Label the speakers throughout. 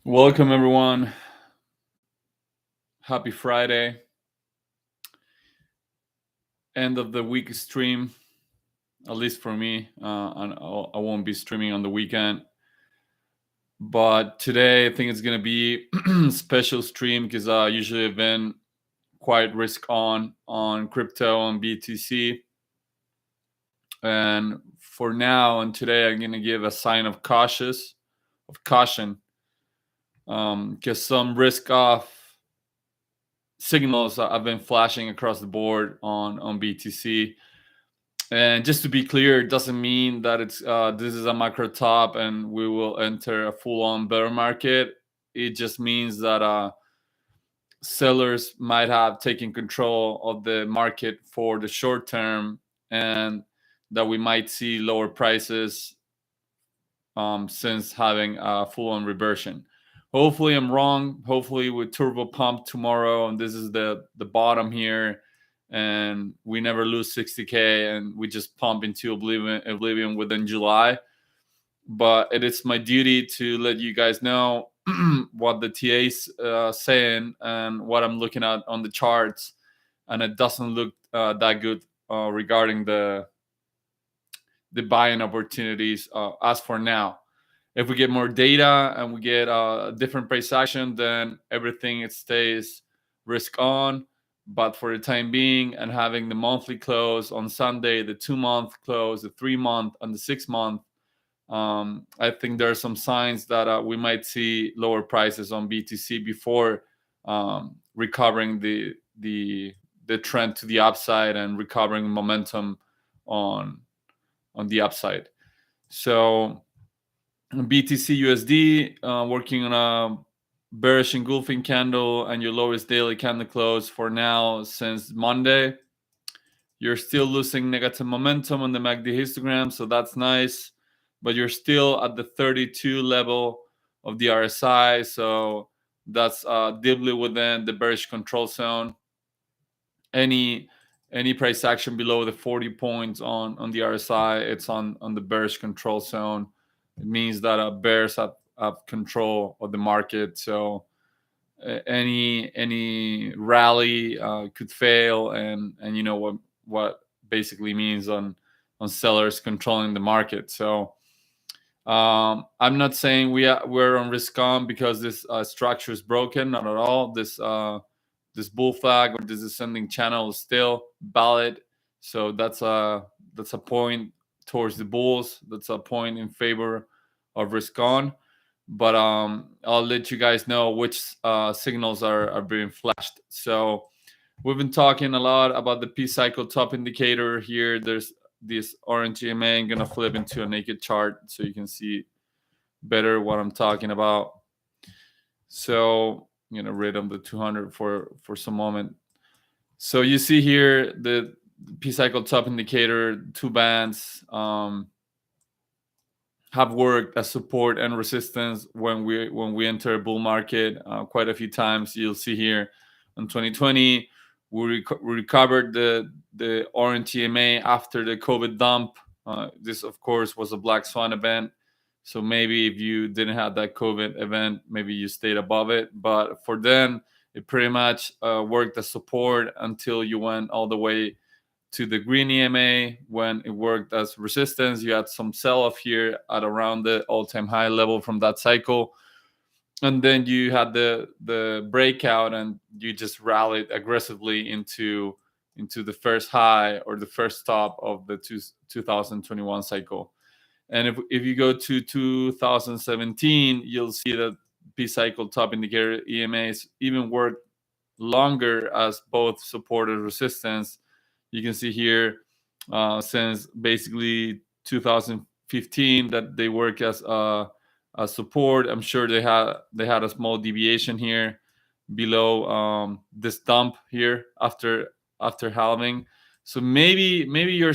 Speaker 1: Welcome, everyone. Happy Friday. End of the week stream, at least for me. And I won't be streaming on the weekend. But today, I think it's going to be a special stream because usually I've been quite risk on crypto and BTC. And for now and today, I'm going to give a sign of caution, because some risk off signals I've been flashing across the board on BTC. And just to be clear, it doesn't mean that it's this is a macro top and we will enter a full-on bear market. It just means that sellers might have taken control of the market for the short term, and that we might see lower prices since having a full-on reversion. Hopefully, I'm wrong. Hopefully, with turbo pump tomorrow, and this is the bottom here, and we never lose 60K, and we just pump into oblivion within July. But it is my duty to let you guys know what the TA's saying and what I'm looking at on the charts, and it doesn't look that good regarding the buying opportunities as for now. If we get more data and we get different price action, then everything it stays risk on. But for the time being, and having the monthly close on Sunday, the 2 month close, the 3 month, and the 6 month, I think there are some signs that we might see lower prices on BTC before recovering the trend to the upside and recovering momentum on the upside. So BTC USD working on a bearish engulfing candle and your lowest daily candle close for now since Monday. You're still losing negative momentum on the MACD histogram, so that's nice, but you're still at the 32 level of the RSI, so that's deeply within the bearish control zone. Any price action below the 40 points on the RSI, it's on the bearish control zone. It means that bears have control of the market. So any rally could fail, and you know what basically means on sellers controlling the market. So I'm not saying we're on risk on because this structure is broken. Not at all. This bull flag or this ascending channel is still valid. So that's a point towards the bulls. That's a point in favor of risk on. But I'll let you guys know which signals are being flashed. So we've been talking a lot about the P cycle top indicator here. There's this orange EMA. I'm gonna flip into a naked chart so you can see better what I'm talking about. So I'm gonna read on the 200 for some moment. So you see here the P cycle top indicator, two bands have worked as support and resistance when we enter a bull market quite a few times. You'll see here in 2020 we recovered the orange EMA after the COVID dump. This of course was a black swan event, so maybe if you didn't have that COVID event, maybe you stayed above it. But for then, it pretty much worked as support until you went all the way to the green EMA. When it worked as resistance, you had some sell-off here at around the all-time high level from that cycle, and then you had the breakout, and you just rallied aggressively into the first high or the first stop of the 2021 cycle. And if you go to 2017, you'll see that P cycle top indicator EMAs even work longer as both support and resistance. You can see here since basically 2015 that they work as a support. I'm sure they had a small deviation here below this dump here after halving. So maybe you're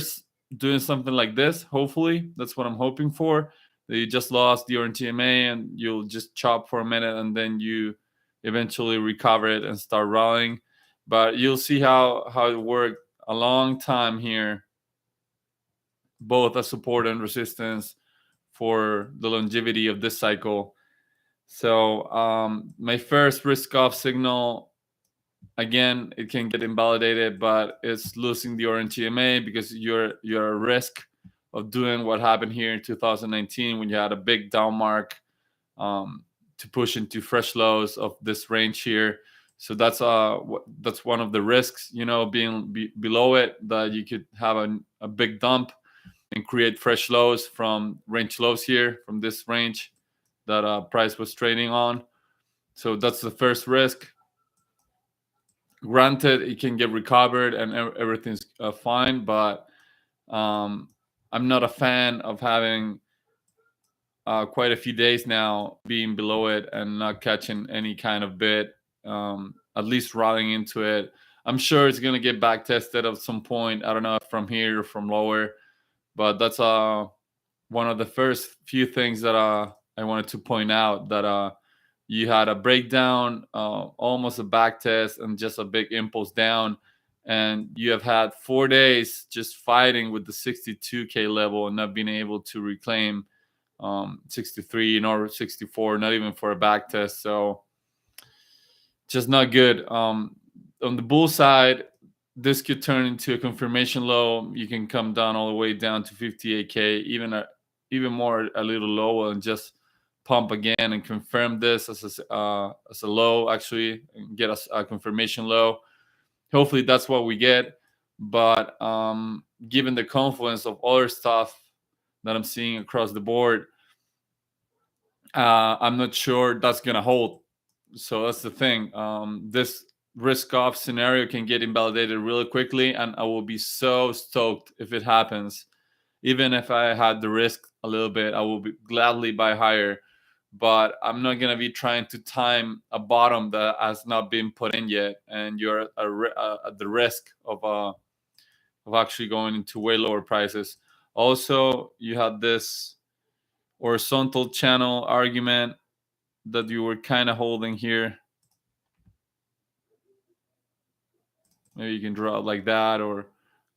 Speaker 1: doing something like this. Hopefully, that's what I'm hoping for. That you just lost the TMA and you'll just chop for a minute and then you eventually recover it and start rallying. But you'll see how it worked a long time here, both as support and resistance for the longevity of this cycle. So my first risk off signal, again, it can get invalidated, but it's losing the orange EMA because you're at risk of doing what happened here in 2019 when you had a big down mark to push into fresh lows of this range here. So that's one of the risks, being below it, that you could have a big dump and create fresh lows from range lows here from this range that price was trading on. So that's the first risk. Granted, it can get recovered and everything's fine, but um, I'm not a fan of having quite a few days now being below it and not catching any kind of bid, at least rallying into it. I'm sure it's going to get back tested at some point. I don't know if from here or from lower, but that's one of the first few things that I wanted to point out, that you had a breakdown, almost a back test, and just a big impulse down. And you have had 4 days just fighting with the 62K level and not being able to reclaim 63 nor 64, not even for a back test. So just not good. On the bull side, this could turn into a confirmation low. You can come down all the way down to 58K, even more a little lower, and just pump again and confirm this as a low, actually, and get a confirmation low. Hopefully that's what we get. But given the confluence of other stuff that I'm seeing across the board, I'm not sure that's gonna hold. So that's the thing. This risk off scenario can get invalidated really quickly, and I will be so stoked if it happens. Even if I had the risk a little bit, I will gladly buy higher. But I'm not gonna be trying to time a bottom that has not been put in yet, and you're at the risk of actually going into way lower prices. Also, you had this horizontal channel argument that you were kind of holding here. Maybe you can draw it like that, or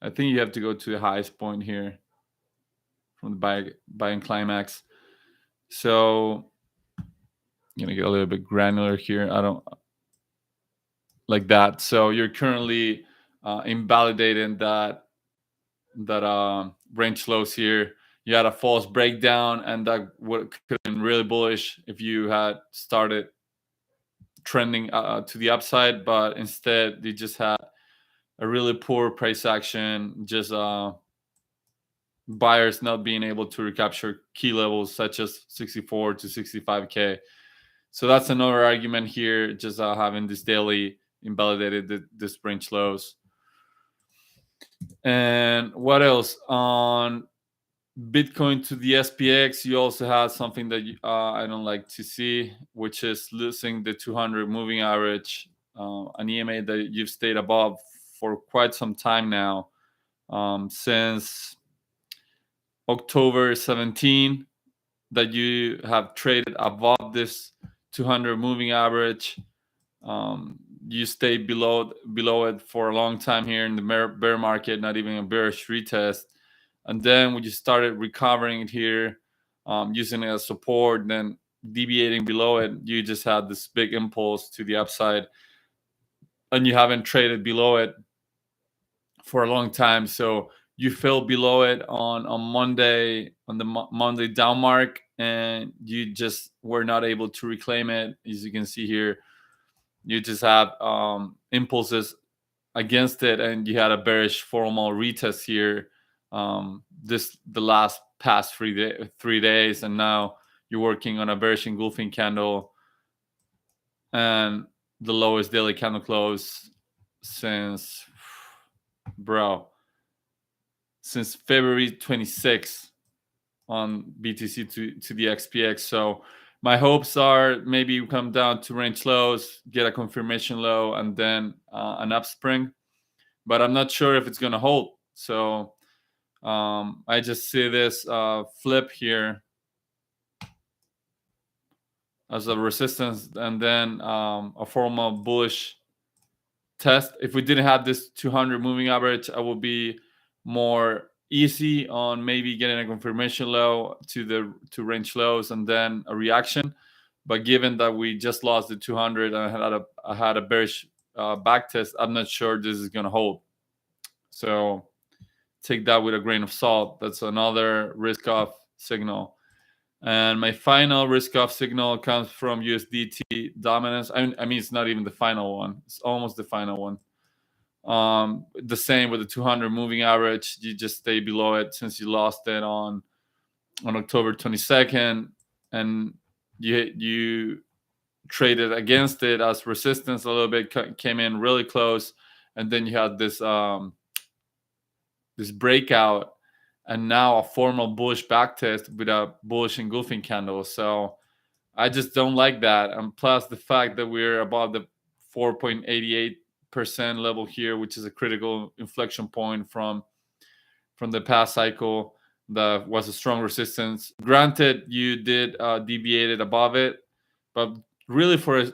Speaker 1: I think you have to go to the highest point here from the buying climax. So I'm gonna get a little bit granular here. I don't like that. So you're currently invalidating that range lows here. You had a false breakdown, and that would could have been really bullish if you had started trending to the upside, but instead you just had a really poor price action, just buyers not being able to recapture key levels such as 64 to 65K. So that's another argument here, just having this daily invalidated this range lows. And what else? On Bitcoin to the SPX, you also had something that I don't like to see, which is losing the 200 moving average, an EMA that you've stayed above for quite some time now, since October 17, that you have traded above this 200 moving average. You stayed below it for a long time here in the bear market, not even a bearish retest. And then when you started recovering it here, using it as support, then deviating below it, you just had this big impulse to the upside, and you haven't traded below it for a long time. So you fell below it on Monday, on the Monday down mark, and you just were not able to reclaim it. As you can see here, you just have impulses against it, and you had a bearish formal retest here the last past 3 days, and now you're working on a bearish engulfing candle and the lowest daily candle close since February 26th on BTC to the XPX. So my hopes are maybe you come down to range lows, get a confirmation low, and then an upspring. But I'm not sure if it's going to hold. So I just see this flip here as a resistance, and then a formal bullish test. If we didn't have this 200 moving average, I would be more easy on maybe getting a confirmation low to range lows and then a reaction. But given that we just lost the 200 and I had a bearish back test, I'm not sure this is going to hold. So take that with a grain of salt. That's another risk off signal. And my final risk off signal comes from USDT dominance. I mean, it's not even the final one. It's almost the final one. The same with the 200 moving average. You just stay below it since you lost it on October 22nd, and you traded against it as resistance a little bit, came in really close, and then you had this this breakout, and now a formal bullish backtest with a bullish engulfing candle. So I just don't like that. And plus the fact that we're above the 4.88% level here, which is a critical inflection point from the past cycle, that was a strong resistance. Granted, you did deviated above it, but really for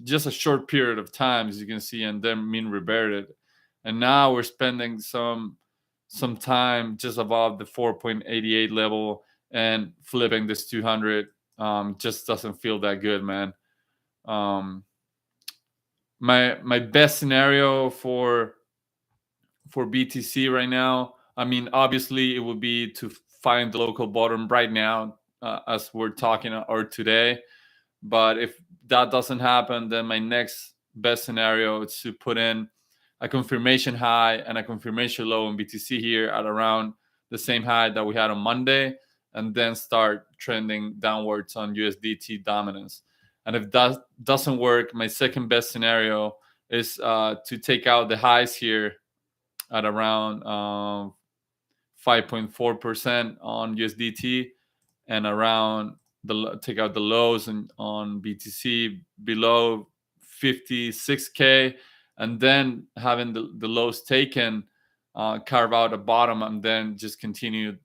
Speaker 1: just a short period of time, as you can see, and then mean reverted. And now we're spending some time just above the 4.88 level, and flipping this 200 just doesn't feel that good, man. My best scenario for BTC right now, I mean, obviously it would be to find the local bottom right now, as we're talking, or today. But if that doesn't happen, then my next best scenario is to put in a confirmation high and a confirmation low in BTC here at around the same high that we had on Monday, and then start trending downwards on USDT dominance. And if that doesn't work, my second best scenario is to take out the highs here at around 5.4% on USDT, and around take out the lows on BTC below 56K, and then having the lows taken, carve out a bottom, and then just continue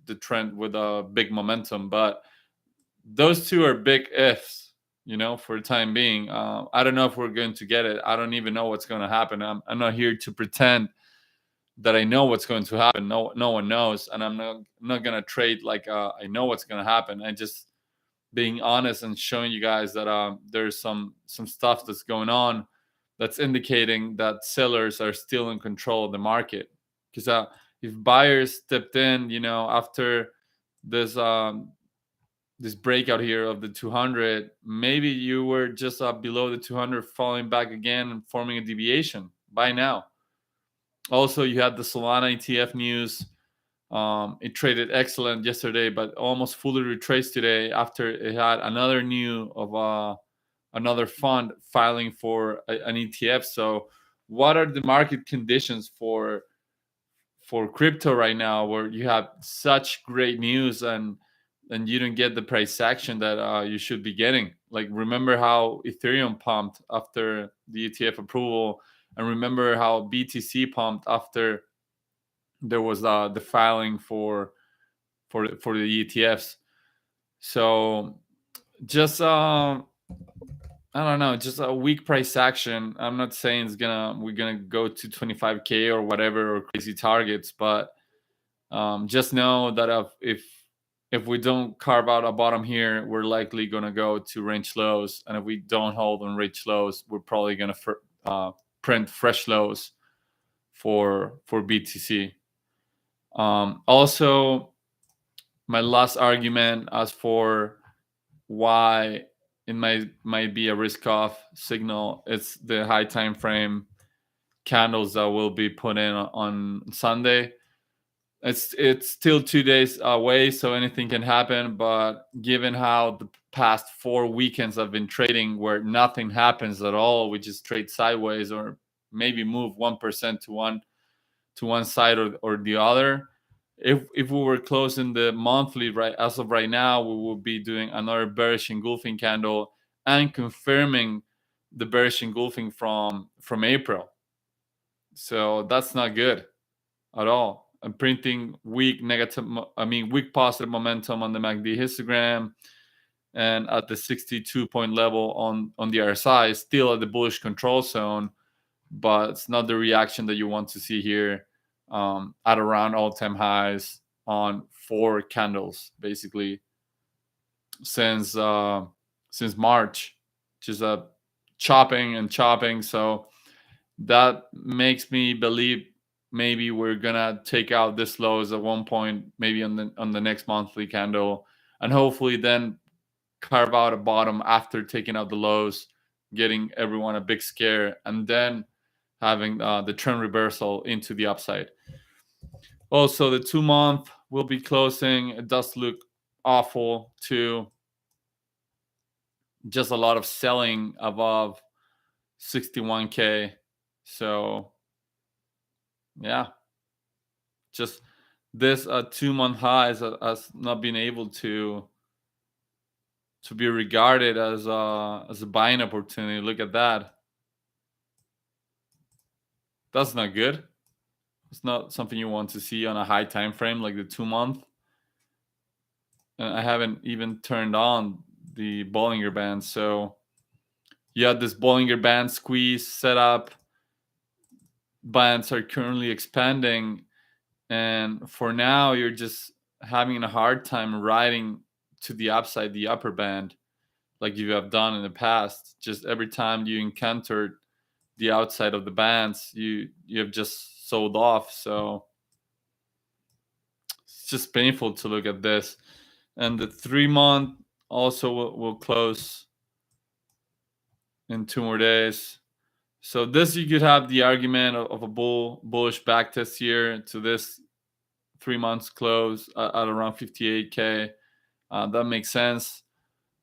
Speaker 1: the trend with a big momentum. But those two are big ifs, for the time being. I don't know if we're going to get it. I don't even know what's going to happen. I'm not here to pretend that I know what's going to happen. No one knows, and I'm not gonna trade like I know what's gonna happen. I just being honest and showing you guys that there's some stuff that's going on that's indicating that sellers are still in control of the market. Because if buyers stepped in, after this this breakout here of the 200, maybe you were just up below the 200, falling back again and forming a deviation by now. Also, you had the Solana ETF news. It traded excellent yesterday, but almost fully retraced today after it had another news of another fund filing for an ETF. So, what are the market conditions for crypto right now, where you have such great news and you don't get the price action that you should be getting? Like, remember how Ethereum pumped after the ETF approval, and remember how BTC pumped after there was the filing for the ETFs. So just I don't know, just a weak price action. I'm not saying we're gonna go to 25K or whatever, or crazy targets, but just know that if we don't carve out a bottom here, we're likely gonna go to range lows, and if we don't hold on range lows, we're probably gonna print fresh lows for BTC. Also, my last argument as for why it might be a risk off signal, it's the high time frame candles that will be put in on Sunday. It's still 2 days away, so anything can happen. But given how the past 4 weekends I've been trading, where nothing happens at all, we just trade sideways or maybe move 1% to one side or the other. If we were closing the monthly right as of right now, we would be doing another bearish engulfing candle and confirming the bearish engulfing from April. So that's not good at all. I'm printing weak positive momentum on the MACD histogram, and at the 62 point level on the RSI, still at the bullish control zone, but it's not the reaction that you want to see here, at around all-time highs on 4 candles, basically, since since March, just chopping and chopping. So that makes me believe maybe we're gonna take out this lows at one point, maybe on the next monthly candle, and hopefully then carve out a bottom after taking out the lows, getting everyone a big scare, and then having the trend reversal into the upside. Also, the 2 month will be closing. It does look awful too. Just a lot of selling above 61K. So yeah, just this 2 month high has not been able to be regarded as a buying opportunity. Look at that. That's not good. It's not something you want to see on a high time frame like the 2 month. And I haven't even turned on the Bollinger Band. So you had this Bollinger Band squeeze set up. Bands are currently expanding, and for now you're just having a hard time riding to the upside, the upper band, like you have done in the past. Just every time you encountered the outside of the bands, you have just sold off. So it's just painful to look at this. And the 3 month also will close in 2 more days. So this, you could have the argument of a bullish backtest here to this 3 months close at around 58K. That makes sense.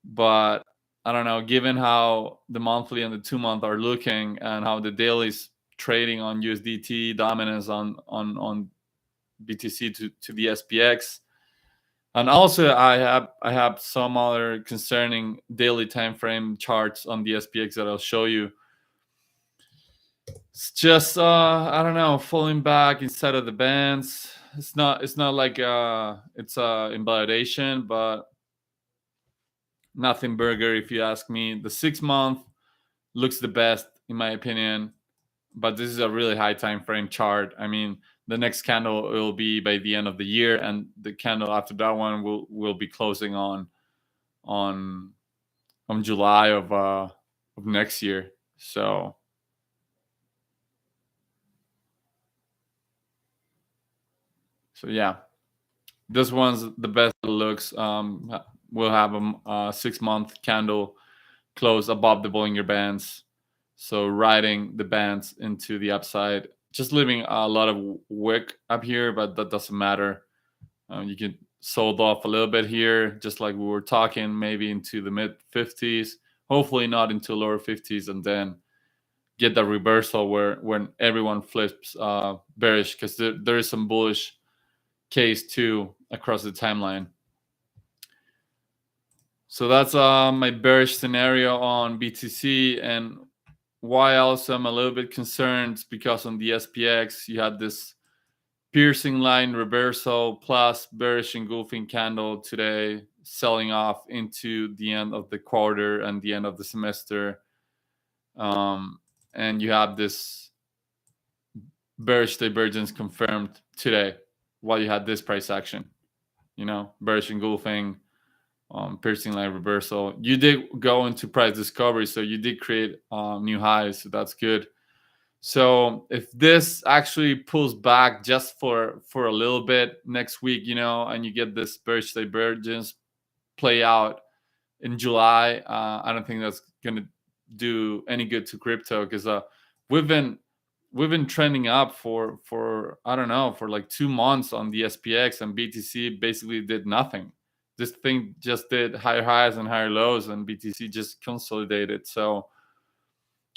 Speaker 1: But I don't know, given how the monthly and the 2 month are looking and how the daily's trading on USDT dominance on BTC to the SPX. And also I have some other concerning daily time frame charts on the SPX that I'll show you. It's just I don't know, falling back inside of the bands. It's not like it's invalidation, but nothing burger if you ask me. The 6 month looks the best in my opinion, but this is a really high time frame chart. I mean, the next candle will be by the end of the year, and the candle after that one will be closing on July of next year. So yeah, this one's the best it looks. We'll have a 6 month candle close above the Bollinger Bands, so riding the bands into the upside, just leaving a lot of wick up here, but that doesn't matter. You can sold off a little bit here, just like we were talking, maybe into the mid 50s, hopefully not into lower 50s, and then get that reversal where when everyone flips bearish, because there is some bullish case too across the timeline. So that's my bearish scenario on BTC, and why also I'm a little bit concerned because on the SPX you had this piercing line reversal plus bearish engulfing candle today, selling off into the end of the quarter and the end of the semester. And you have this bearish divergence confirmed today while you had this price action. Bearish engulfing, piercing line reversal. You did go into price discovery, so you did create new highs, so that's good. So if this actually pulls back just for a little bit next week, and you get this bearish divergence play out in July, I don't think that's going to do any good to crypto, because we've been trending up for I don't know, for like 2 months on the SPX, and BTC basically did nothing. This thing just did higher highs and higher lows, and BTC just consolidated. So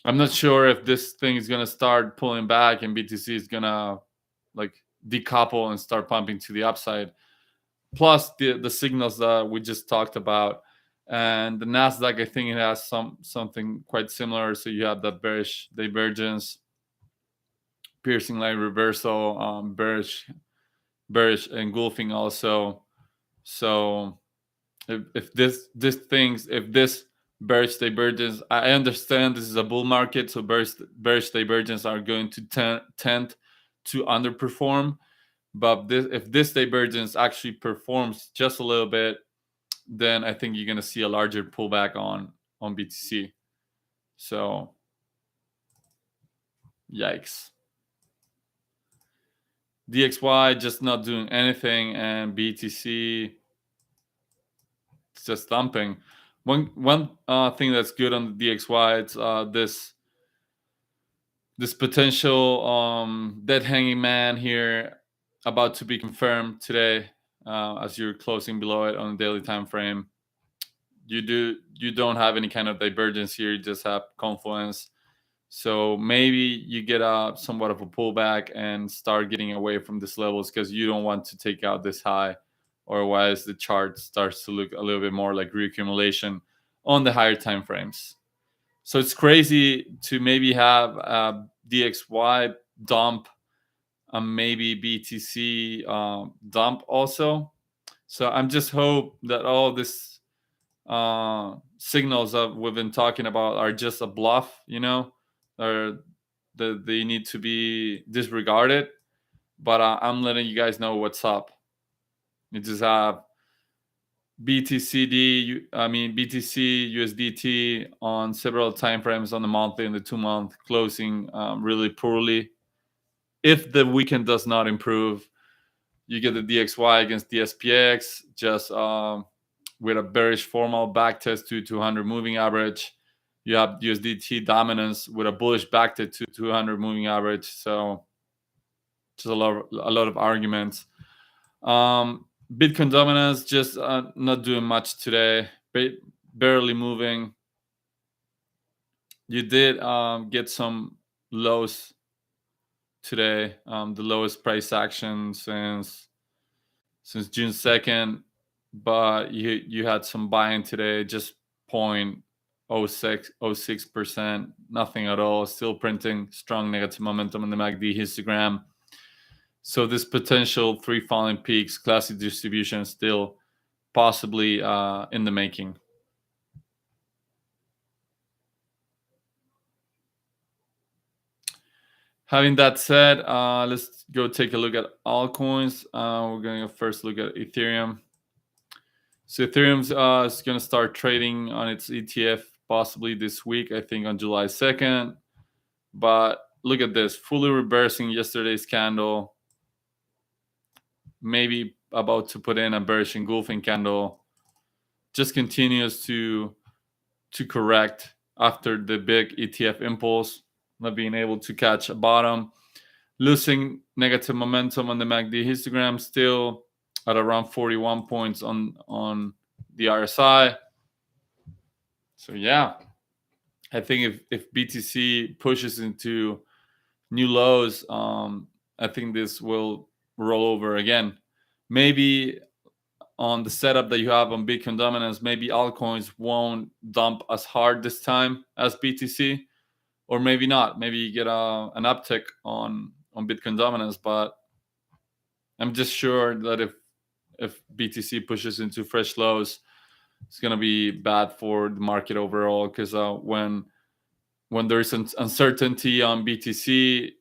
Speaker 1: I'm not sure if this thing is gonna start pulling back and BTC is gonna like decouple and start pumping to the upside. Plus the signals that we just talked about, and the Nasdaq, I think it has something quite similar. So you have that bearish divergence, piercing line reversal, bearish engulfing also. So if this bearish divergence, I understand this is a bull market, so bearish divergence are going to tend to underperform. But if this divergence actually performs just a little bit, then I think you're going to see a larger pullback on BTC. So, yikes. DXY just not doing anything, and BTC just dumping. One thing that's good on the DXY, it's this potential dead hanging man here about to be confirmed today, as you're closing below it on the daily time frame. You don't have any kind of divergence here, you just have confluence. So maybe you get a somewhat of a pullback and start getting away from these levels because you don't want to take out this high, or otherwise the chart starts to look a little bit more like reaccumulation on the higher time frames. So it's crazy to maybe have a DXY dump and maybe BTC dump also. So I'm just hope that all this signals that we've been talking about are just a bluff, or that they need to be disregarded. But I'm letting you guys know what's up. You just have BTC USDT on several time frames on the monthly and the 2 month closing really poorly. If the weekend does not improve, you get the DXY against the SPX just with a bearish formal backtest to 200 moving average. You have USDT dominance with a bullish backtest to 200 moving average. So just a lot of arguments. Bitcoin dominance just not doing much today, barely moving. You did get some lows today, the lowest price action since June 2nd, but you had some buying today, just 0.06%, nothing at all, still printing strong negative momentum in the MACD histogram. So this potential 3 falling peaks classic distribution still possibly in the making. Having that said, let's go take a look at altcoins. We're going to first look at Ethereum. So Ethereum's is going to start trading on its ETF possibly this week, I think on July 2nd. But look at this, fully reversing yesterday's candle. Maybe about to put in a bearish engulfing candle. Just continues to correct after the big ETF impulse, not being able to catch a bottom. Losing negative momentum on the MACD histogram, still at around 41 points on the RSI. So yeah, I think if BTC pushes into new lows, I think this will roll over again. Maybe on the setup that you have on Bitcoin dominance, maybe altcoins won't dump as hard this time as BTC, or maybe not. Maybe you get an uptick on Bitcoin dominance, but I'm just sure that if BTC pushes into fresh lows, it's going to be bad for the market overall, because when there's uncertainty on BTC,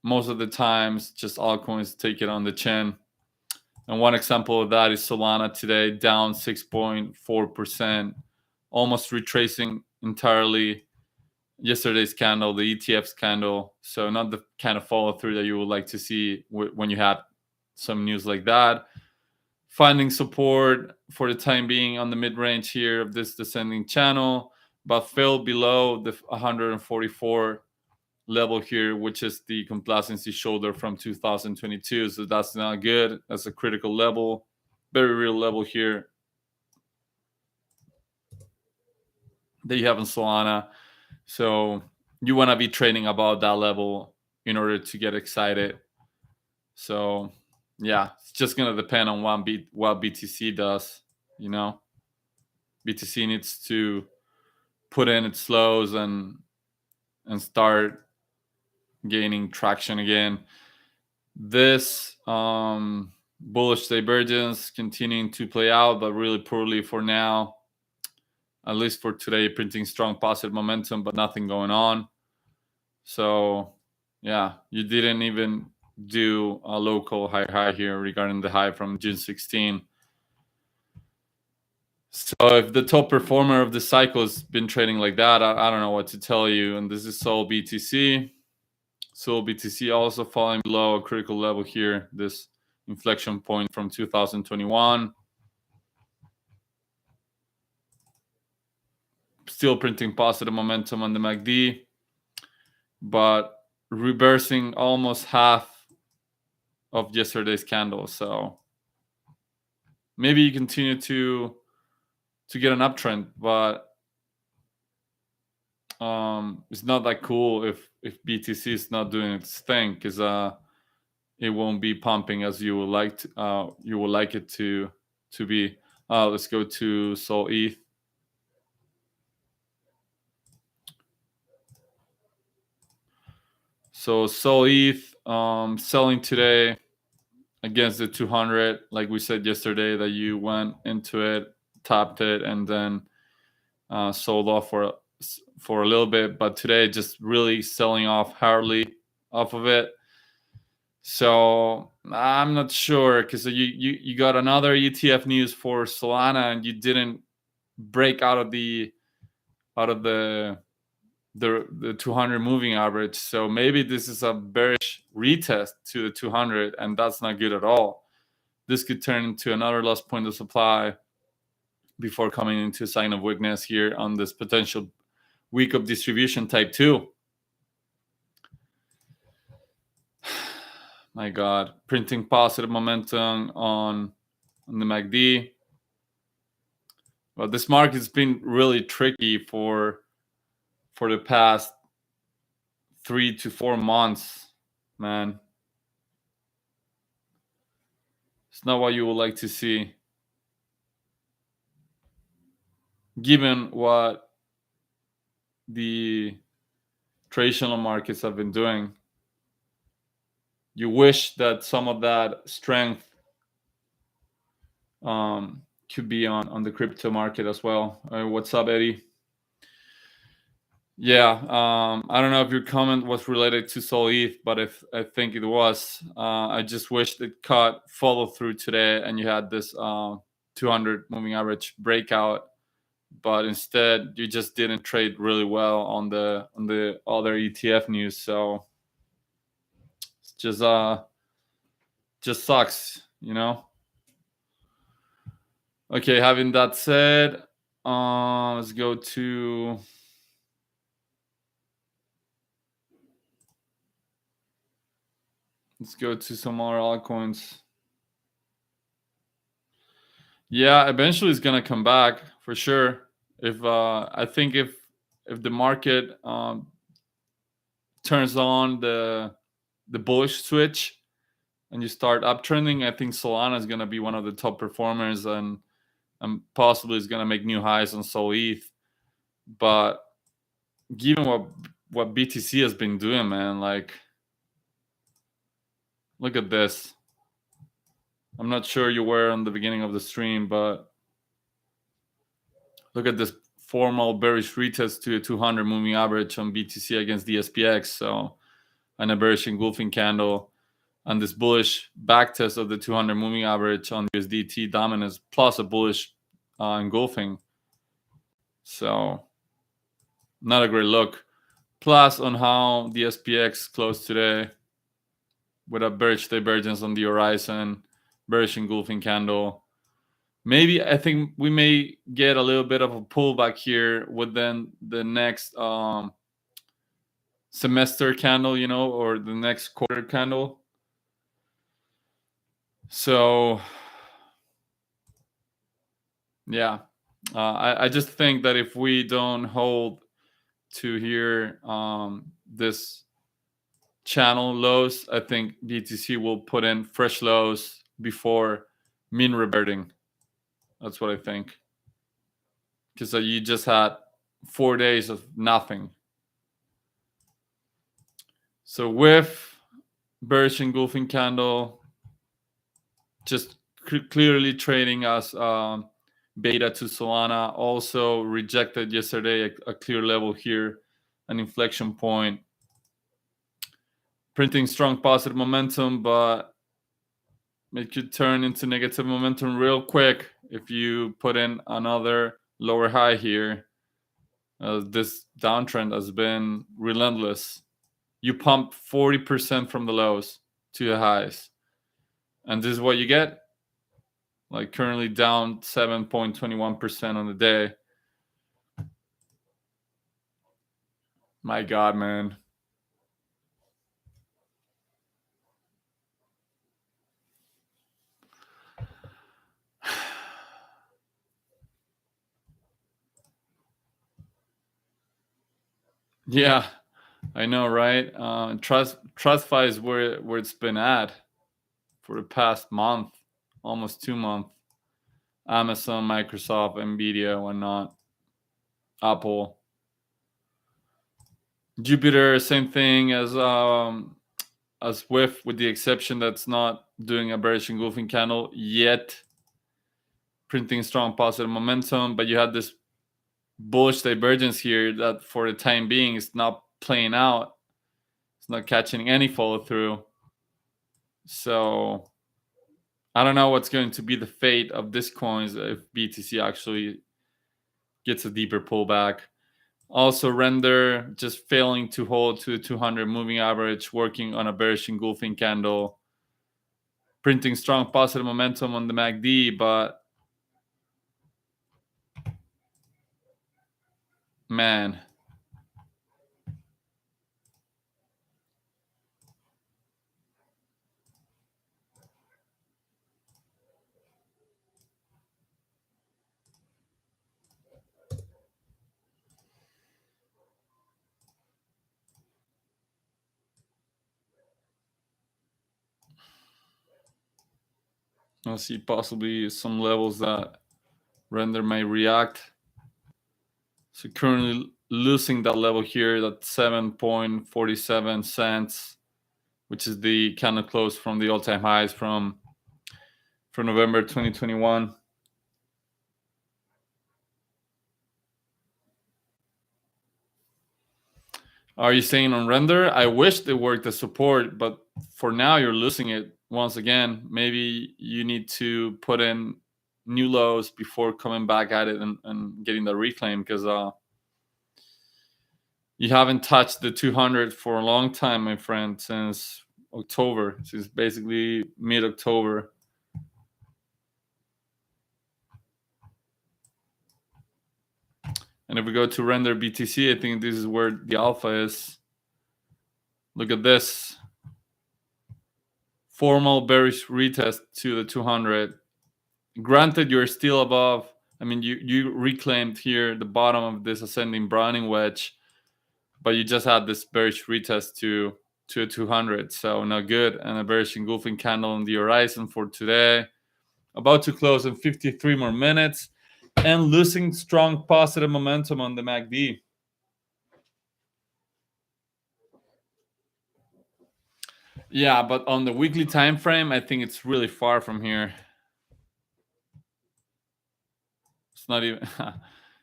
Speaker 1: most of the times just altcoins take it on the chin. And one example of that is Solana today, down 6.4%, almost retracing entirely yesterday's candle, the ETF's candle. So not the kind of follow through that you would like to see when you had some news like that. Finding support for the time being on the mid-range here of this descending channel, but fell below the 144 level here, which is the complacency shoulder from 2022. So that's not good. That's a critical level, very real level here that you have in Solana. So you want to be trading above that level in order to get excited. So yeah, it's just going to depend on what BTC does. BTC needs to put in its lows and start gaining traction again. This bullish divergence continuing to play out, but really poorly for now, at least for today, printing strong positive momentum, but nothing going on. So yeah, you didn't even do a local high here regarding the high from June 16. So if the top performer of the cycle has been trading like that, I don't know what to tell you. And this is Sol BTC. Sol BTC also falling below a critical level here, this inflection point from 2021. Still printing positive momentum on the MACD, but reversing almost half of yesterday's candle. So maybe you continue to get an uptrend, but it's not that cool if BTC is not doing its thing, because it won't be pumping as you would like it to be. Let's go to Sol ETH. So Sol ETH selling today against the 200, like we said yesterday, that you went into it, tapped it, and then sold off for a little bit, but today just really selling off hardly off of it. So I'm not sure, because you got another ETF news for Solana, and you didn't break out of the 200 moving average. So maybe this is a bearish retest to the 200, and that's not good at all. This could turn into another lost point of supply before coming into a sign of weakness here on this potential week of distribution type 2. My God, printing positive momentum on the MACD. Well, this market's been really tricky for the past 3 to 4 months, man. It's not what you would like to see, given what the traditional markets have been doing. You wish that some of that strength could be on the crypto market as well. What's up, Eddie? Yeah, I don't know if your comment was related to Sol ETH, but if I think it was, I just wished it caught follow through today and you had this 200 moving average breakout, but instead you just didn't trade really well on the other ETF news. So it's just sucks, you know. Okay, having that said, let's go to some more altcoins. Yeah, eventually it's gonna come back for sure. If I think if the market turns on the bullish switch and you start uptrending, I think Solana is gonna be one of the top performers, and possibly is gonna make new highs on Sol ETH. But given what BTC has been doing, man, like look at this. I'm not sure you were on the beginning of the stream, but look at this formal bearish retest to a 200 moving average on BTC against the SPX. So an a bearish engulfing candle, and this bullish backtest of the 200 moving average on USDT dominance, plus a bullish engulfing. So not a great look. Plus on how the SPX closed today with a bearish divergence on the horizon, bearish engulfing candle. Maybe I think we may get a little bit of a pullback here within the next semester candle, you know, or the next quarter candle. So yeah, I just think that if we don't hold to here this channel lows, I think BTC will put in fresh lows before mean reverting. That's what I think, because you just had 4 days of nothing. So with bearish engulfing candle, just clearly trading as beta to Solana. Also rejected yesterday a clear level here, an inflection point. Printing strong positive momentum, but it could turn into negative momentum real quick if you put in another lower high here, this downtrend has been relentless. You pump 40% from the lows to the highs, and this is what you get. Like currently down 7.21% on the day. My God, man. Yeah, I know, right? TrustFi is where it's been at for the past month, almost 2 months. Amazon, Microsoft, Nvidia, whatnot, Apple, Jupiter, same thing as Swift, with the exception that's not doing a bearish engulfing candle yet, printing strong positive momentum. But you had this bullish divergence here that, for the time being, is not playing out. It's not catching any follow through. So I don't know what's going to be the fate of this coins if BTC actually gets a deeper pullback. Also, Render just failing to hold to the 200 moving average, working on a bearish engulfing candle, printing strong positive momentum on the MACD, but man, I'll see possibly some levels that Render may react. So currently losing that level here, that 7.47 cents, which is the candle close from the all-time highs from November 2021. Are you saying on Render? I wish they worked as support, but for now you're losing it once again. Maybe you need to put in new lows before coming back at it and getting the reclaim, because you haven't touched the 200 for a long time, my friend, since October, since basically mid-October. And if we go to Render BTC, I think this is where the alpha is. Look at this. Formal bearish retest to the 200. Granted, you're still above. I mean, you reclaimed here the bottom of this ascending Browning wedge, but you just had this bearish retest to a 200. So not good. And a bearish engulfing candle on the horizon for today. About to close in 53 more minutes, and losing strong positive momentum on the MACD. Yeah, but on the weekly time frame, I think it's really far from here. It's not even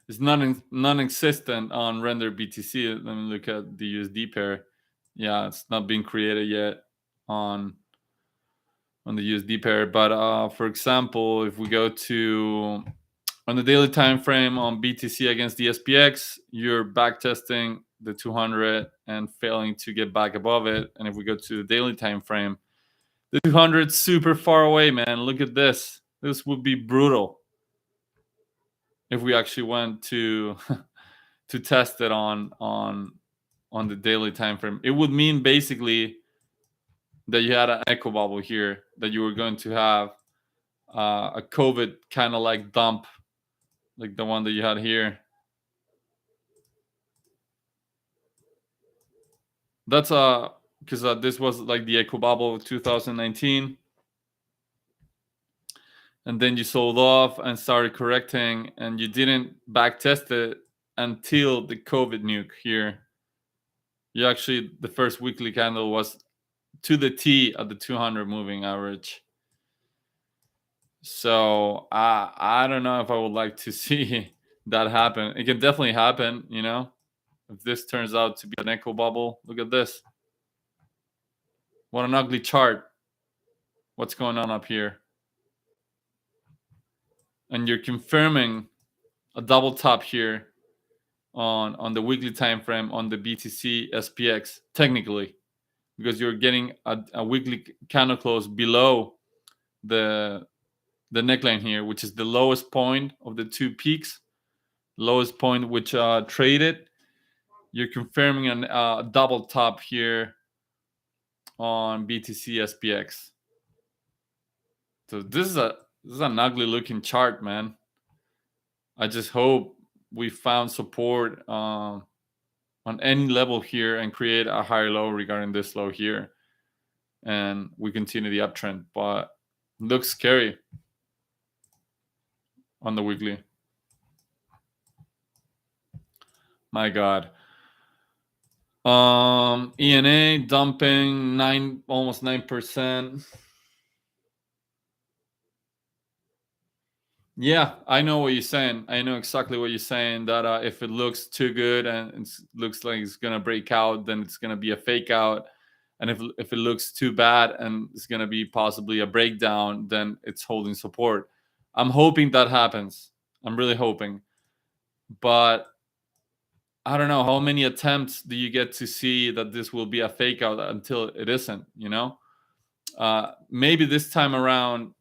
Speaker 1: it's non-existent on Render BTC. Let me look at the USD pair. Yeah, it's not being created yet on the USD pair. But for example, if we go to on the daily time frame on BTC against the SPX, you're back testing the 200 and failing to get back above it. And if we go to the daily time frame, the 200 super far away, man. Look at this. This would be brutal if we actually went to to test it on the daily time frame. It would mean basically that you had an echo bubble here, that you were going to have a COVID kind of like dump, like the one that you had here. That's because this was like the echo bubble of 2019, and then you sold off and started correcting, and you didn't back test it until the COVID nuke here. You actually, the first weekly candle was to the T at the 200 moving average. So I don't know if I would like to see that happen. It can definitely happen, you know, if this turns out to be an echo bubble. Look at this. What an ugly chart. What's going on up here? and you're confirming a double top here on the weekly time frame on the BTC SPX technically, because you're getting a weekly candle close below the neckline here, which is the lowest point of the two peaks, lowest point which traded. You're confirming a double top here on BTC SPX. So this is an ugly looking chart, man. I just hope we found support on any level here and create a higher low regarding this low here, and we continue the uptrend. But it looks scary on the weekly. My God. ENA dumping almost 9%. Yeah, I know what you're saying. I know exactly what you're saying. That if it looks too good and it looks like it's gonna break out, then it's gonna be a fake out. And if it looks too bad and it's gonna be possibly a breakdown, then it's holding support. I'm hoping that happens. I'm really hoping. But I don't know how many attempts do you get to see that this will be a fake out until it isn't, you know? Maybe this time around.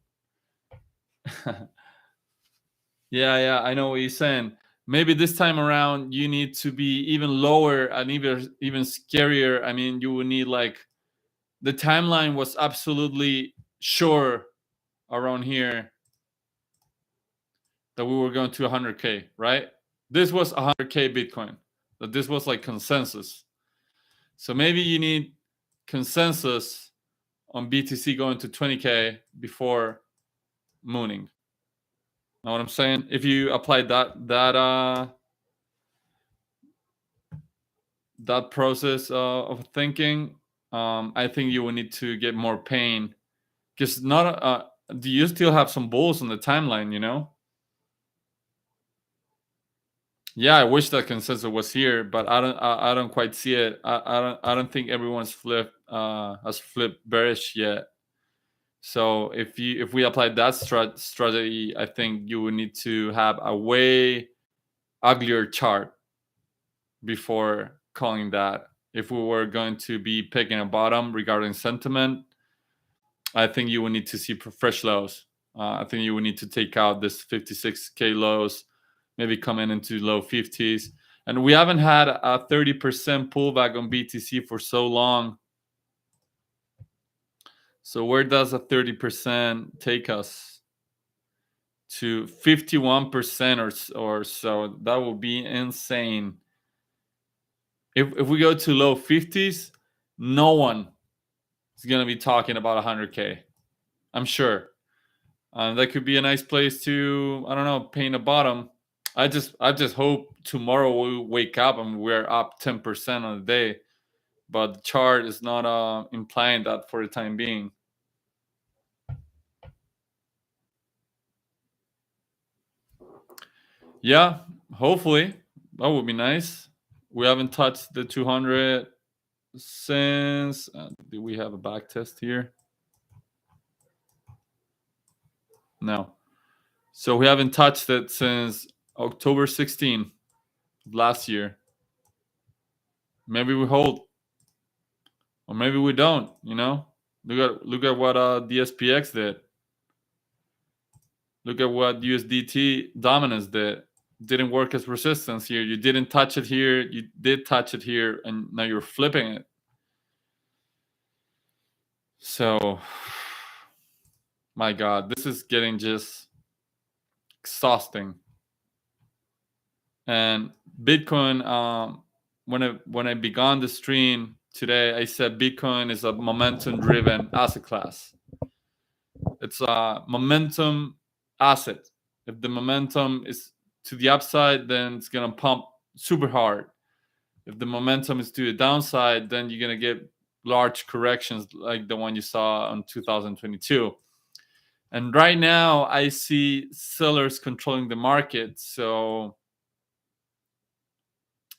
Speaker 1: Yeah, I know what you're saying. Maybe this time around you need to be even lower and even scarier. I mean, you would need like the timeline was absolutely sure around here that we were going to 100K, right? This was 100K Bitcoin. That this was like consensus. So maybe you need consensus on BTC going to 20K before mooning. Know what I'm saying? If you apply that process of thinking, I think you will need to get more pain, because not do you still have some bulls on the timeline, you know? Yeah, I wish that consensus was here, but I don't quite see it. I don't think everyone's has flipped bearish yet. So if we apply that strategy, I think you would need to have a way uglier chart before calling that. If we were going to be picking a bottom regarding sentiment, I think you would need to see fresh lows. I think you would need to take out this 56K lows, maybe coming into low 50s. And we haven't had a 30% pullback on BTC for so long. So where does a 30% take us? To 51% or so. That would be insane. If we go to low 50s, no one is going to be talking about 100K. I'm sure. That could be a nice place to, I don't know, paint a bottom. I just hope tomorrow we wake up and we're up 10% on the day. But the chart is not implying that for the time being. Yeah, hopefully. That would be nice. We haven't touched the 200 since. Do we have a back test here? No. So we haven't touched it since October 16 last year. Maybe we hold, or maybe we don't. You know, look at what the SPX did. Look at what USDT dominance did. Didn't work as resistance here. You didn't touch it here. You did touch it here, and now you're flipping it. So, my God, this is getting just exhausting. And Bitcoin, when I began the stream today, I said Bitcoin is a momentum-driven asset class. It's a momentum asset. If the momentum is to the upside, then it's gonna pump super hard. If the momentum is to the downside, then you're gonna get large corrections like the one you saw in 2022. And right now, I see sellers controlling the market. So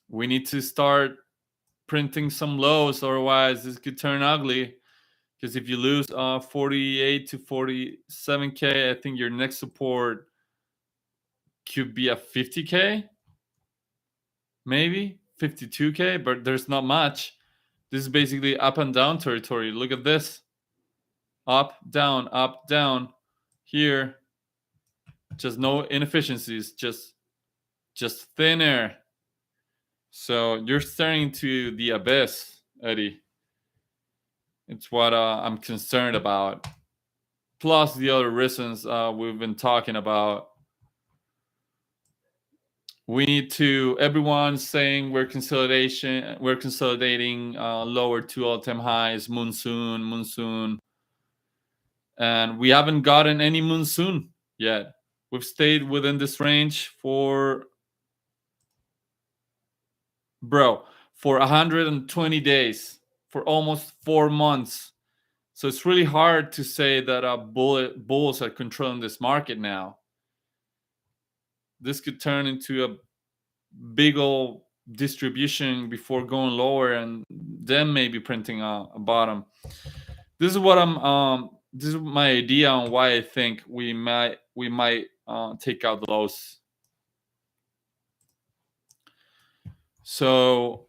Speaker 1: we need to start printing some lows, otherwise this could turn ugly. Because if you lose 48 to 47K, I think your next support could be a 50K, maybe 52K, but there's not much. This is basically up and down territory. Look at this. Up, down. Here, just no inefficiencies, just thin air. So you're staring to the abyss, Eddie. It's what I'm concerned about. Plus the other reasons we've been talking about. We need to. Everyone's saying we're consolidating lower to all-time highs. Monsoon, and we haven't gotten any monsoon yet. We've stayed within this range for 120 days, for almost 4 months. So it's really hard to say that bulls are controlling this market now. This could turn into a big old distribution before going lower, and then maybe printing a bottom. This is what I'm. This is my idea on why I think we might take out the lows. So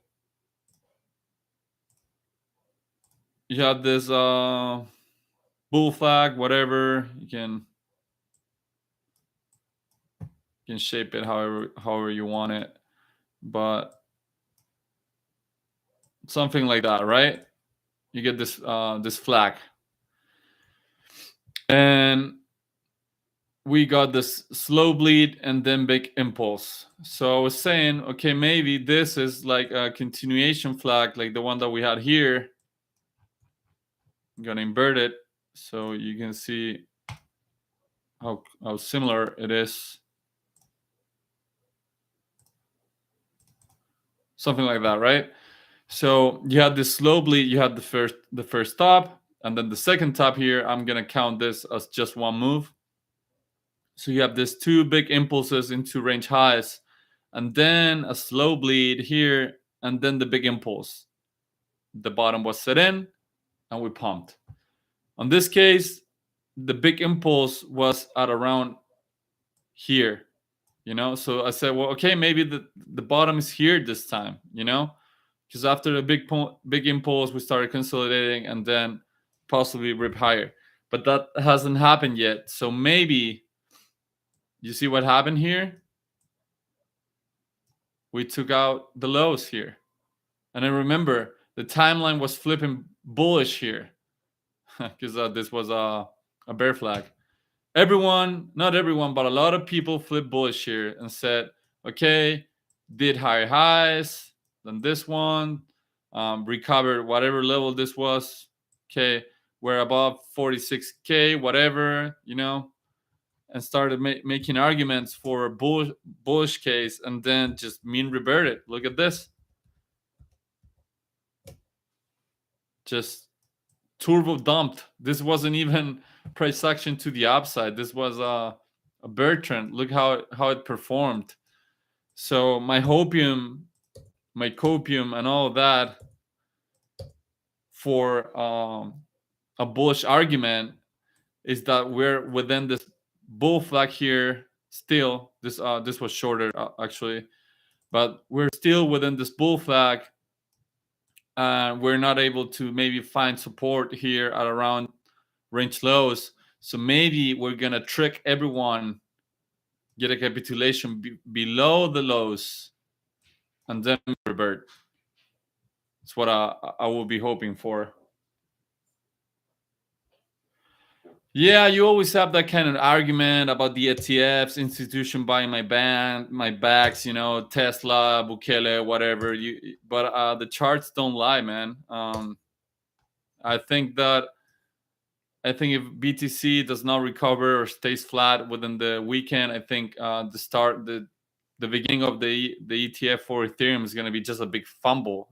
Speaker 1: you have this bull flag, whatever. You can shape it however you want it, but something like that, right? You get this this flag, and we got this slow bleed and then big impulse. So I was saying, okay, maybe this is like a continuation flag, like the one that we had here. I'm gonna invert it so you can see how similar it is. Something like that, right? So you had this slow bleed, you had the first top, and then the second top here. I'm gonna count this as just one move. So you have these two big impulses into range highs, and then a slow bleed here, and then the big impulse. The bottom was set in, and we pumped. On this case, the big impulse was at around here, So I said, well, okay, maybe the bottom is here this time, because after the big impulse, we started consolidating and then possibly rip higher. But that hasn't happened yet. So maybe you see what happened here? We took out the lows here. And I remember the timeline was flipping bullish here because this was a bear flag. Not everyone, but a lot of people flipped bullish here and said, okay, did higher highs than this one, recovered whatever level this was. Okay, we're above 46K, whatever, and started making arguments for a bullish case, and then just mean reverted. Look at this. Just turbo dumped. This wasn't even price action to the upside. This was a bear trend. Look how it performed. So my copium, and all of that for a bullish argument is that we're within this bull flag here. Still, this was shorter actually, but we're still within this bull flag. We're not able to maybe find support here at around range lows. So maybe we're gonna trick everyone, get a capitulation below the lows, and then revert. That's what I will be hoping for. Yeah, you always have that kind of argument about the ETFs, institution buying my backs, Tesla, Bukele, whatever. But the charts don't lie, man. I think if BTC does not recover or stays flat within the weekend, I think the beginning of the ETF for Ethereum is going to be just a big fumble.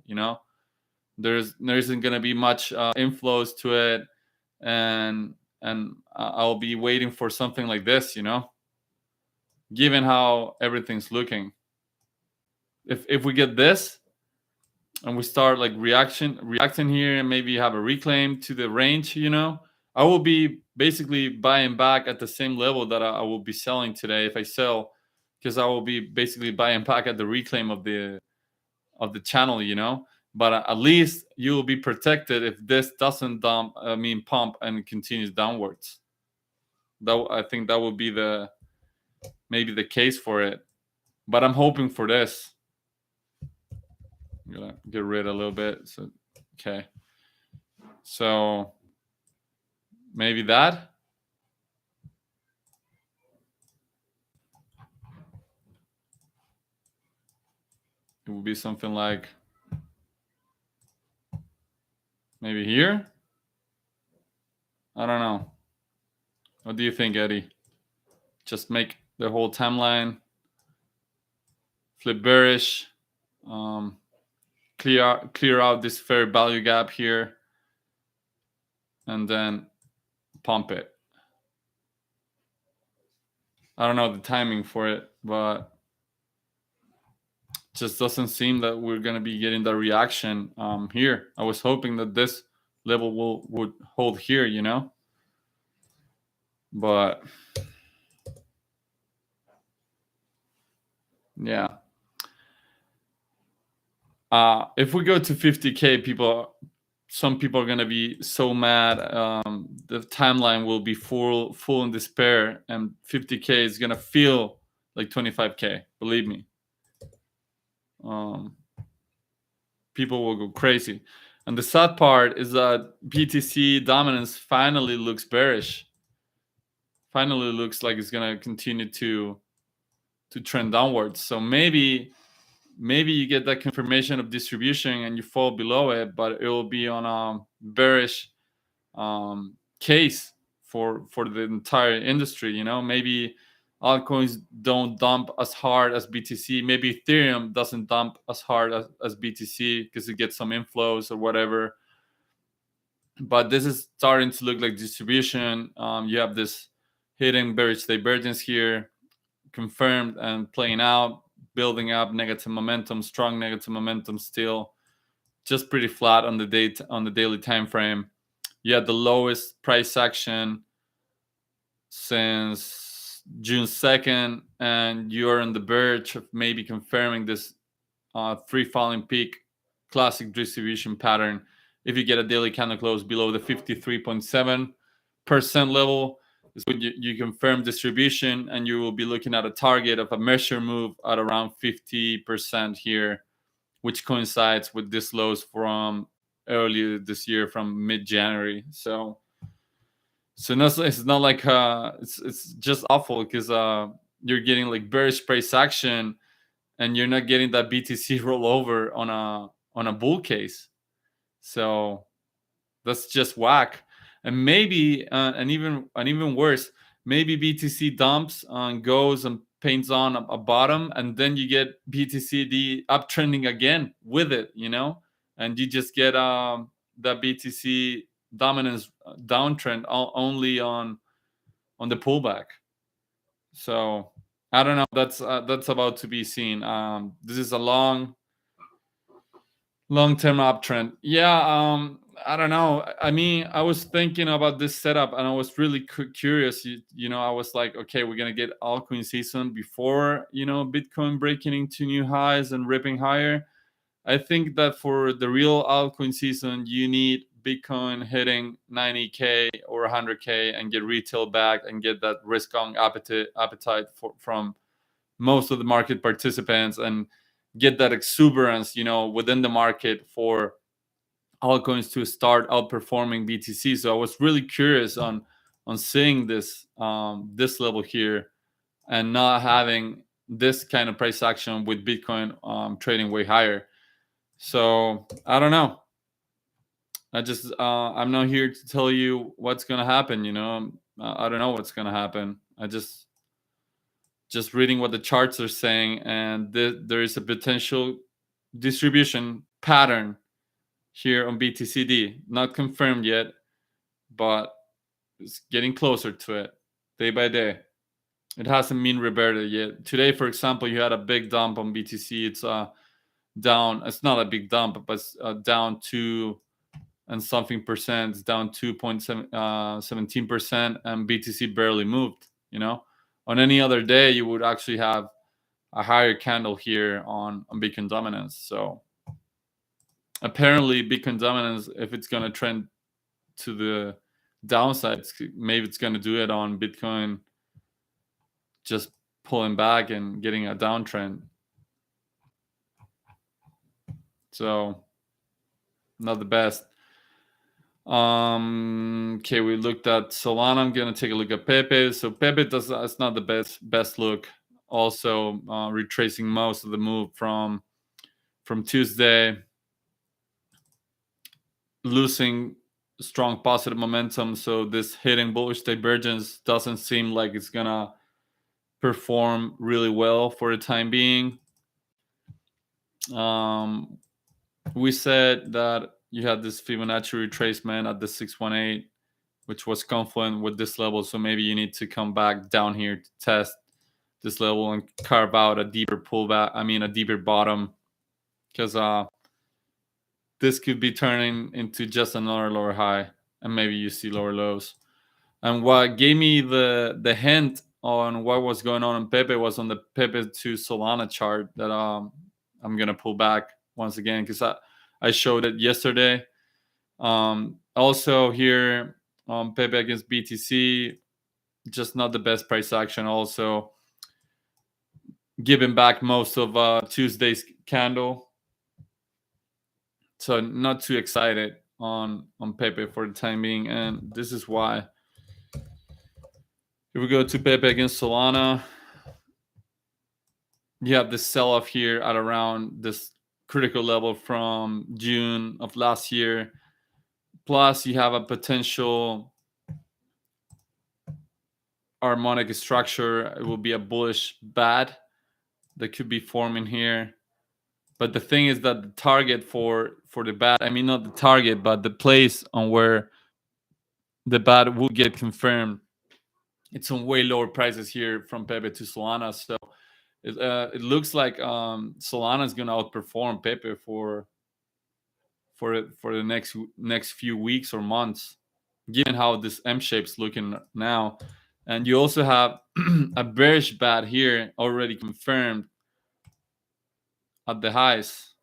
Speaker 1: There isn't going to be much inflows to it, and I'll be waiting for something like this. Given how everything's looking, if we get this and we start like reacting here, and maybe have a reclaim to the range, I will be basically buying back at the same level that I will be selling today if I sell because I will be basically buying back at the reclaim of the channel, but at least you will be protected if this doesn't pump and continues downwards. That, I think that would be maybe the case for it, but I'm hoping for this. I'm gonna get rid a little bit. So okay, so maybe that. It would be something like maybe here. I don't know. What do you think, Eddie? Just make the whole timeline flip bearish, um, clear out this fair value gap here, and then pump it. I don't know the timing for it, but just doesn't seem that we're gonna be getting the reaction here. I was hoping that this level would hold here, but yeah. If we go to 50K, some people are gonna be so mad. The timeline will be full in despair, and 50K is gonna feel like 25K. Believe me. People will go crazy. And the sad part is that BTC dominance finally looks bearish. Finally looks like it's gonna continue to trend downwards. So maybe you get that confirmation of distribution and you fall below it, but it will be on a bearish case for the entire industry. Maybe altcoins don't dump as hard as BTC. Maybe Ethereum doesn't dump as hard as BTC because it gets some inflows or whatever. But this is starting to look like distribution. You have this hidden bearish divergence here, confirmed and playing out, building up negative momentum, strong negative momentum still, just pretty flat on the daily time frame. You had the lowest price action since June 2nd, and you're on the verge of maybe confirming this free falling peak classic distribution pattern. If you get a daily candle close below the 53.7% level, is when you confirm distribution, and you will be looking at a target of a measure move at around 50% here, which coincides with this lows from earlier this year, from mid-January. So it's not like it's just awful because you're getting like bearish price action, and you're not getting that BTC rollover on a bull case. So that's just whack. And maybe and even worse, maybe BTC dumps and goes and paints on a bottom, and then you get BTCD uptrending again with it, and you just get the BTC dominance downtrend only on the pullback. So I don't know. That's about to be seen. This is a long-term uptrend. Yeah. I don't know. I mean, I was thinking about this setup, and I was really curious. I was like, okay, we're gonna get altcoin season before Bitcoin breaking into new highs and ripping higher. I think that for the real altcoin season, you need Bitcoin hitting 90K or 100K and get retail back and get that risk-on appetite from most of the market participants, and get that exuberance, within the market for altcoins to start outperforming BTC. So I was really curious on seeing this level here and not having this kind of price action with Bitcoin trading way higher. So I don't know. I'm not here to tell you what's gonna happen. I don't know what's gonna happen. I just reading what the charts are saying, and there is a potential distribution pattern here on BTCD, not confirmed yet, but it's getting closer to it day by day. It hasn't been reverted yet. Today, for example, you had a big dump on BTC. It's down. It's not a big dump, but it's down 2 and something percent. It's down 2.17%, and BTC barely moved. On any other day, you would actually have a higher candle here on Bitcoin dominance. So apparently Bitcoin dominance, if it's going to trend to the downside, maybe it's going to do it on Bitcoin just pulling back and getting a downtrend. So not the best. Okay, we looked at Solana. I'm gonna take a look at Pepe. So Pepe it's not the best look. Also retracing most of the move from Tuesday, losing strong positive momentum. So this hidden bullish divergence doesn't seem like it's gonna perform really well for the time being. We said that you had this Fibonacci retracement at the 618, which was confluent with this level. So maybe you need to come back down here to test this level and carve out a deeper pullback. I mean, a deeper bottom, because this could be turning into just another lower high, and maybe you see lower lows. And what gave me the hint on what was going on in Pepe was on the Pepe to Solana chart that I'm gonna pull back once again, because I showed it yesterday. Also here Pepe against BTC, just not the best price action. Also giving back most of Tuesday's candle, so not too excited on Pepe for the time being, and this is why. If we go to Pepe against Solana, you have this sell-off here at around this critical level from June of last year. Plus, you have a potential harmonic structure. It will be a bullish bat that could be forming here. But the thing is that the target for the bat, I mean, not the target, but the place on where the bat will get confirmed, it's on way lower prices here from Pepe to Solana. So it looks like Solana is going to outperform Pepe for the next few weeks or months, given how this M shape's looking now. And you also have a bearish bat here already confirmed at the highs.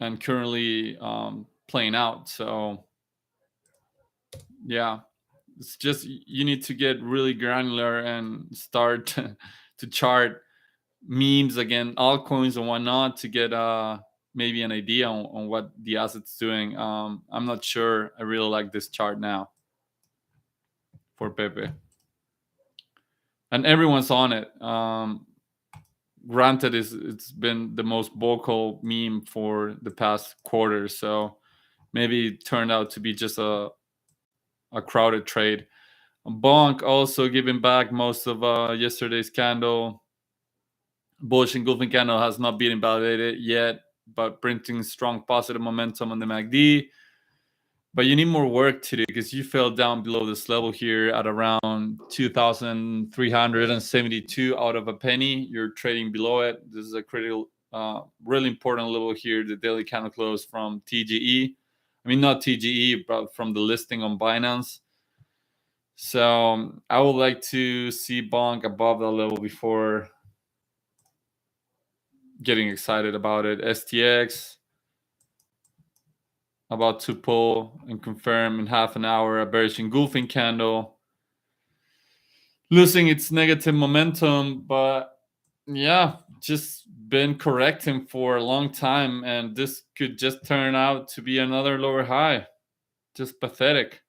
Speaker 1: And currently playing out. So yeah, it's just you need to get really granular and start to chart memes again, altcoins and whatnot, to get maybe an idea on what the asset's doing. I'm not sure. I really like this chart now for Pepe, and everyone's on it. Granted, it's been the most vocal meme for the past quarter, so maybe it turned out to be just a crowded trade. Bonk also giving back most of yesterday's candle. Bullish engulfing candle has not been invalidated yet, but printing strong positive momentum on the MACD. But you need more work to do, because you fell down below this level here at around 2,372 out of a penny. You're trading below it. This is a critical, really important level here, the daily candle close from TGE. I mean, not TGE, but from the listing on Binance. So I would like to see Bonk above that level before getting excited about it. STX about to pull and confirm in half an hour a bearish engulfing candle, losing its negative momentum, but yeah, just been correcting for a long time, and this could just turn out to be another lower high. Just pathetic.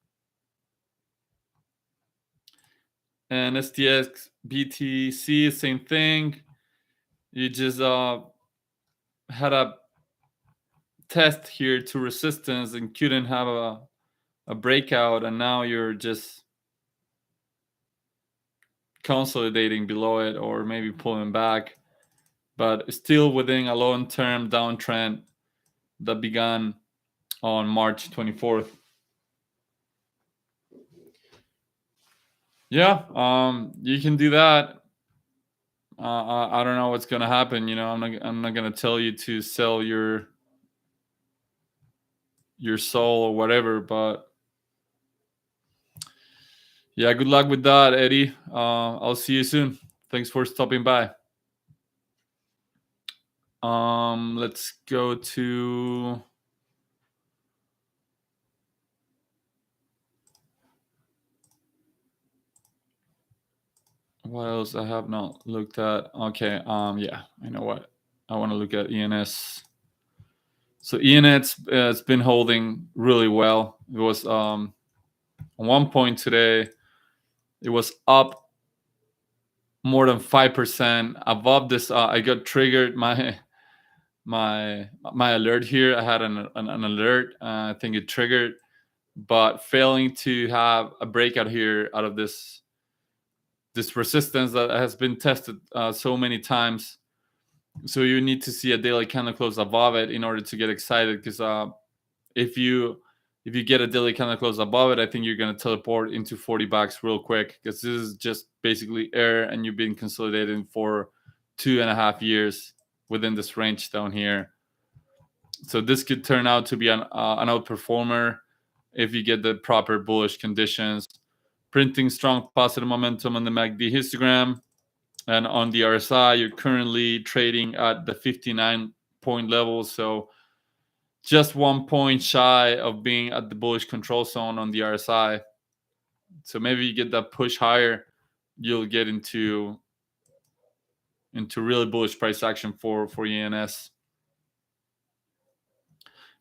Speaker 1: And STX BTC, same thing. You just had a test here to resistance and couldn't have a breakout, and now you're just consolidating below it or maybe pulling back, but still within a long-term downtrend that began on March 24th. Yeah, you can do that. I don't know what's gonna happen. I'm not gonna tell you to sell your soul or whatever, but Yeah, good luck with that, Eddie. I'll see you soon. Thanks for stopping by. Let's go to what else I have not looked at. Okay, yeah, I know what I want to look at. ENS. So ENS has been holding really well. It was at one point today, it was up more than 5% above this. I got triggered my alert here. I had an alert. I think it triggered, but failing to have a breakout here out of this resistance that has been tested so many times. So you need to see a daily candle close above it in order to get excited. Because if you get a daily candle close above it, I think you're gonna teleport into 40 bucks real quick. Because this is just basically air, and you've been consolidating for 2.5 years within this range down here. So this could turn out to be an outperformer if you get the proper bullish conditions. Printing strong positive momentum on the MACD histogram. And on the RSI, you're currently trading at the 59 point level. So just 1 point shy of being at the bullish control zone on the RSI. So maybe you get that push higher, you'll get into really bullish price action for ENS.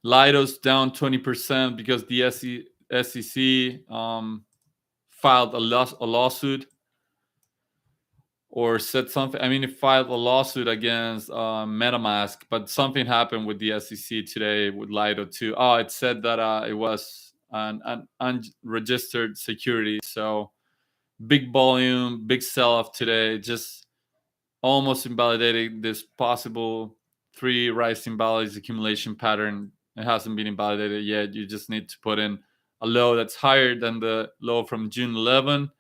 Speaker 1: Lido's down 20% because the SEC filed a lawsuit or said something. I mean, it filed a lawsuit against MetaMask, but something happened with the SEC today with Lido too. Oh, it said that it was an unregistered security. So big volume, big sell-off today, just almost invalidating this possible 3 rising valleys accumulation pattern. It hasn't been invalidated yet. You just need to put in a low that's higher than the low from June 11.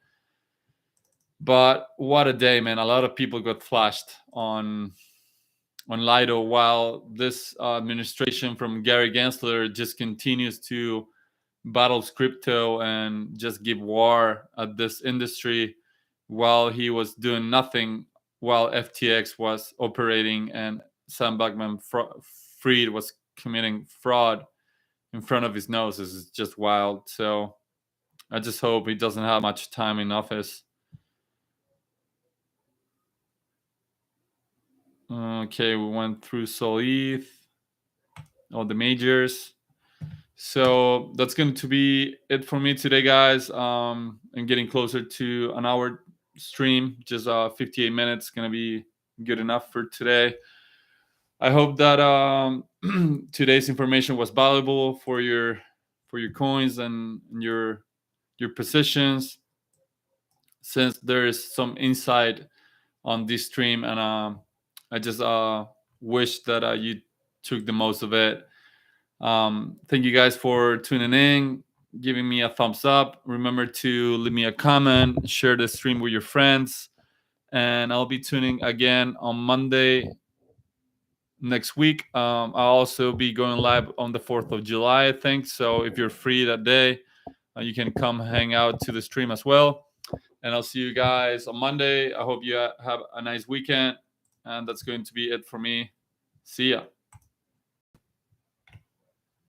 Speaker 1: But what a day, man. A lot of people got flashed on Lido, while this administration from Gary Gensler just continues to battle crypto and just give war at this industry while he was doing nothing, while FTX was operating and Sam Bankman-Fried was committing fraud in front of his nose. This is just wild. So I just hope he doesn't have much time in office. Okay, we went through Solith, all the majors. So that's going to be it for me today, guys. And getting closer to an hour stream, just 58 minutes, going to be good enough for today. I hope that today's information was valuable for your coins and your positions, since there is some insight on this stream, and I just wish that you took the most of it. Thank you guys for tuning in, giving me a thumbs up. Remember to leave me a comment, share the stream with your friends, and I'll be tuning again on Monday next week. I'll also be going live on the 4th of July, I think. So if you're free that day, you can come hang out to the stream as well. And I'll see you guys on Monday. I hope you have a nice weekend. And that's going to be it for me. See ya.